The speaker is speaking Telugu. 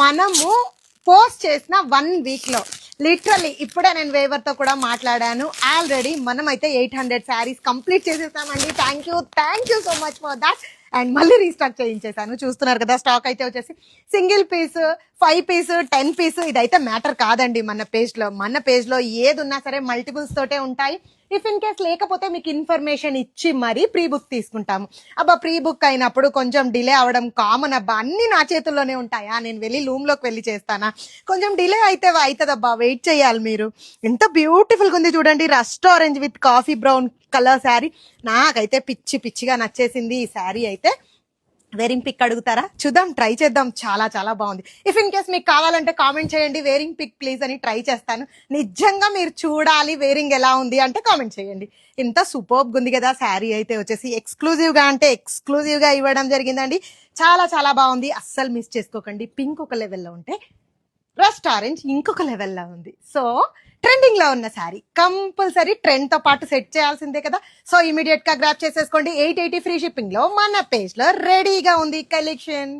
మనము పోస్ట్ చేసిన 1 వీక్ లో లిటరల్లీ ఇప్పుడే నేను వేవర్ తో కూడా మాట్లాడాను. ఆల్రెడీ మనం అయితే 800 శారీస్ కంప్లీట్ చేసేసామండి. Thank you so much for that. And మళ్ళీ రీస్టాక్ చేయించేసాను. చూస్తున్నారు కదా, స్టాక్ అయితే వచ్చేసి సింగిల్ పీస్, 5 పీస్, 10 పీస్ ఇదైతే మ్యాటర్ కాదండి. మన పేజ్ లో ఏది ఉన్నా సరే మల్టిపుల్స్ తోటే ఉంటాయి. ఇఫ్ ఇన్ కేస్ లేకపోతే మీకు ఇన్ఫర్మేషన్ ఇచ్చి మరీ ప్రీ బుక్ తీసుకుంటాము. అబ్బా ప్రీ బుక్ అయినప్పుడు కొంచెం డిలే అవడం కామన్ అబ్బా, అన్ని నా చేతుల్లోనే ఉంటాయా, నేను వెళ్ళి రూమ్లోకి వెళ్ళి చేస్తానా, కొంచెం డిలే అయితే అవుతుందబ్బా, వెయిట్ చేయాలి మీరు. ఎంత బ్యూటిఫుల్గా ఉంది చూడండి, rust orange with coffee brown colour sari. నాకైతే పిచ్చిగా నచ్చేసింది ఈ శారీ అయితే. వేరింగ్ పిక్ అడుగుతారా? చూద్దాం, ట్రై చేద్దాం. చాలా బాగుంది. ఇఫ్ ఇన్ కేస్ మీకు కావాలంటే కామెంట్ చేయండి వేరింగ్ పిక్ ప్లీజ్ అని, ట్రై చేస్తాను. నిజంగా మీరు చూడాలి వేరింగ్ ఎలా ఉంది అంటే కామెంట్ చేయండి. ఇంత సూపర్బ్ ఉంది కదా శారీ అయితే వచ్చేసి. ఎక్స్క్లూజివ్ గా ఇవ్వడం జరిగిందండి. చాలా బాగుంది. అస్సలు మిస్ చేసుకోకండి. పింక్ ఒక లెవెల్లో ఉంటే రస్ట్ ఆరెంజ్ ఇంకొక లెవెల్లో ఉంది. సో ట్రెండింగ్ లో ఉన్న శారీ కంపల్సరీ ట్రెండ్ తో పాటు సెట్ చేయాల్సిందే కదా. సో ఇమీడియట్ గా గ్రాప్ చేసేసుకోండి. 880 ఫ్రీ షిప్పింగ్ లో మన పేజ్ లో రెడీగా ఉంది కలెక్షన్.